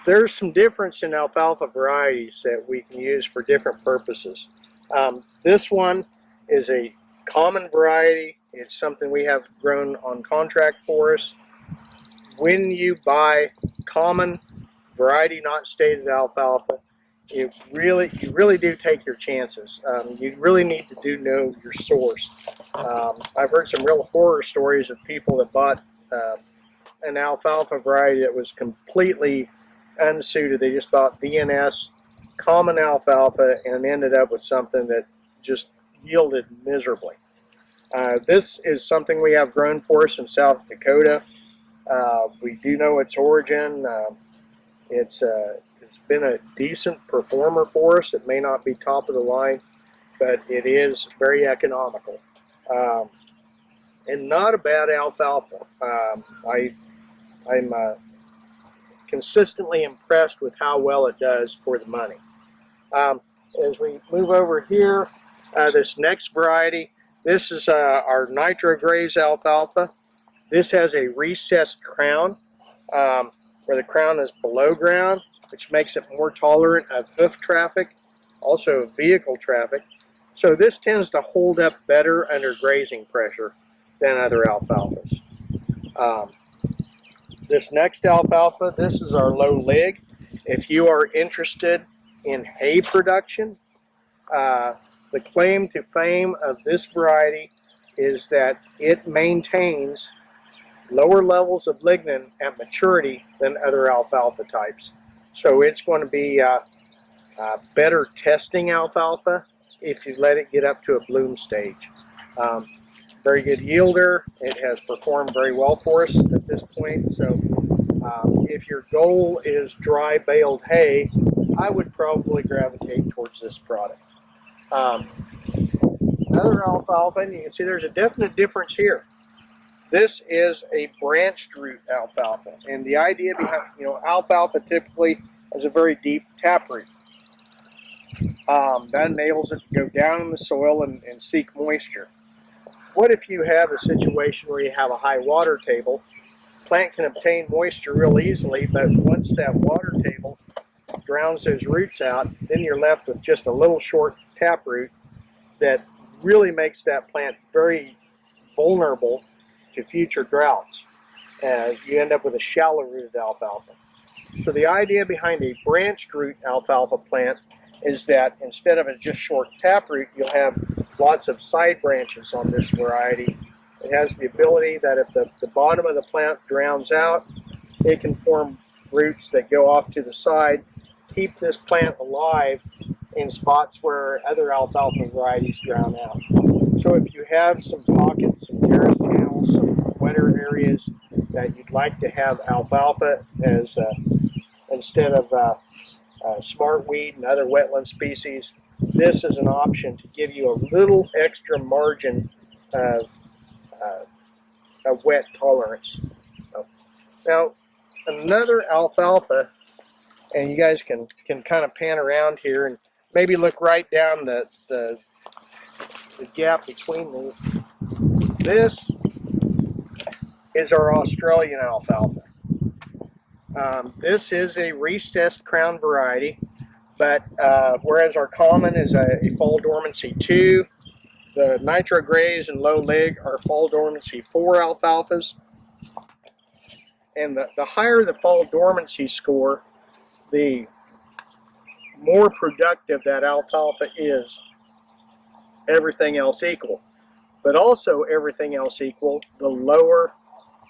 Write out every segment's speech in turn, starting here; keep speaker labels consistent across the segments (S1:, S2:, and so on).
S1: There's some difference in alfalfa varieties that we can use for different purposes. This one is a common variety. It's something we have grown on contract for us. When you buy common variety not stated alfalfa, you really do take your chances. You really need to know your source. I've heard some real horror stories of people that bought an alfalfa variety that was completely unsuited. They just bought VNS common alfalfa and ended up with something that just yielded miserably. This is something we have grown for us in South Dakota. We do know its origin. It's been a decent performer for us. It may not be top of the line, but it is very economical. And not a bad alfalfa. I'm consistently impressed with how well it does for the money. As we move over here, this next variety, this is our Nitro graze alfalfa. This has a recessed crown where the crown is below ground, which makes it more tolerant of hoof traffic, also vehicle traffic. So this tends to hold up better under grazing pressure than other alfalfas. This next alfalfa, this is our low lig. If you are interested in hay production, the claim to fame of this variety is that it maintains lower levels of lignin at maturity than other alfalfa types. So it's going to be better testing alfalfa if you let it get up to a bloom stage. Very good yielder. It has performed very well for us at this point. So if your goal is dry baled hay, I would probably gravitate towards this product. Another alfalfa, and you can see there's a definite difference here. This is a branched root alfalfa, and the idea behind, alfalfa typically has a very deep taproot. That enables it to go down in the soil and seek moisture. What if you have a situation where you have a high water table? Plant can obtain moisture real easily, but once that water table drowns those roots out, then you're left with just a little short taproot that really makes that plant very vulnerable to future droughts. You end up with a shallow rooted alfalfa. So the idea behind a branched root alfalfa plant is that instead of a just short taproot, you'll have lots of side branches on this variety. It has the ability that if the bottom of the plant drowns out, it can form roots that go off to the side, keep this plant alive in spots where other alfalfa varieties drown out. So if you have some pockets, some terrace channels, some wetter areas that you'd like to have alfalfa as instead of smartweed and other wetland species, this is an option to give you a little extra margin of wet tolerance. Now, another alfalfa, and you guys can kind of pan around here and maybe look right down the gap between these. This is our Australian alfalfa. This is a recessed crown variety, but whereas our common is a fall dormancy 2, the Nitro graze and low lig are fall dormancy 4 alfalfas. And the higher the fall dormancy score, the more productive that alfalfa is, everything else equal. But also everything else equal, the lower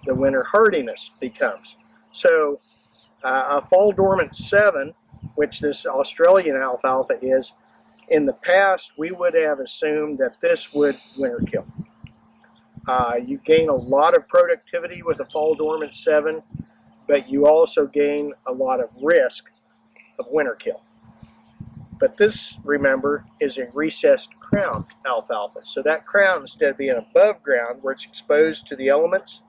S1: the winter hardiness becomes. So a fall dormant 7, which this Australian alfalfa is, in the past we would have assumed that this would winter kill. You gain a lot of productivity with a fall dormant 7, but you also gain a lot of risk of winter kill. But this, remember, is a recessed crown alfalfa. So that crown, instead of being above ground where it's exposed to the elements,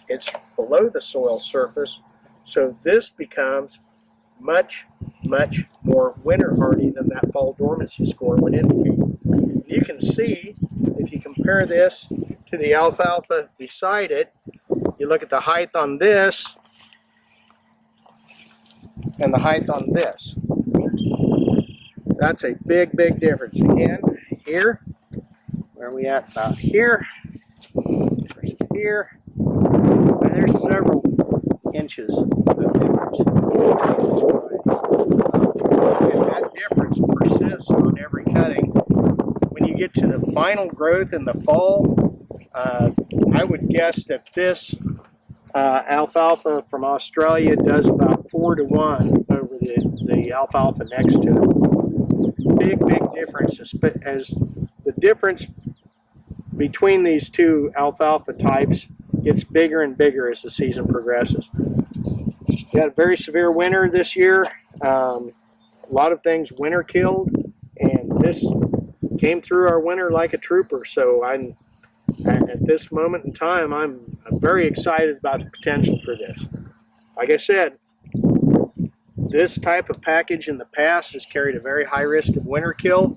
S1: it's below the soil surface. So this becomes much, much more winter hardy than that fall dormancy score would indicate. You can see, if you compare this to the alfalfa beside it, you look at the height on this, and the height on this. That's a big, big difference. Again, here, where are we at? About here versus here. And there's several inches of difference. And that difference persists on every cutting. When you get to the final growth in the fall, I would guess that this alfalfa from Australia does about 4 to 1 over the alfalfa next to it. Big, big difference as the difference between these two alfalfa types gets bigger and bigger as the season progresses. We had a very severe winter this year. A lot of things winter killed, and this came through our winter like a trooper. So at this moment in time, I'm very excited about the potential for this. Like I said, this type of package in the past has carried a very high risk of winter kill.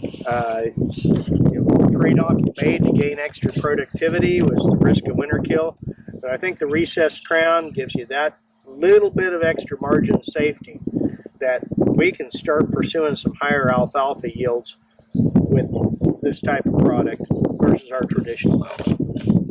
S1: It's the trade-off you made to gain extra productivity was the risk of winter kill. But I think the recessed crown gives you that little bit of extra margin of safety that we can start pursuing some higher alfalfa yields with this type of product versus our traditional alfalfa.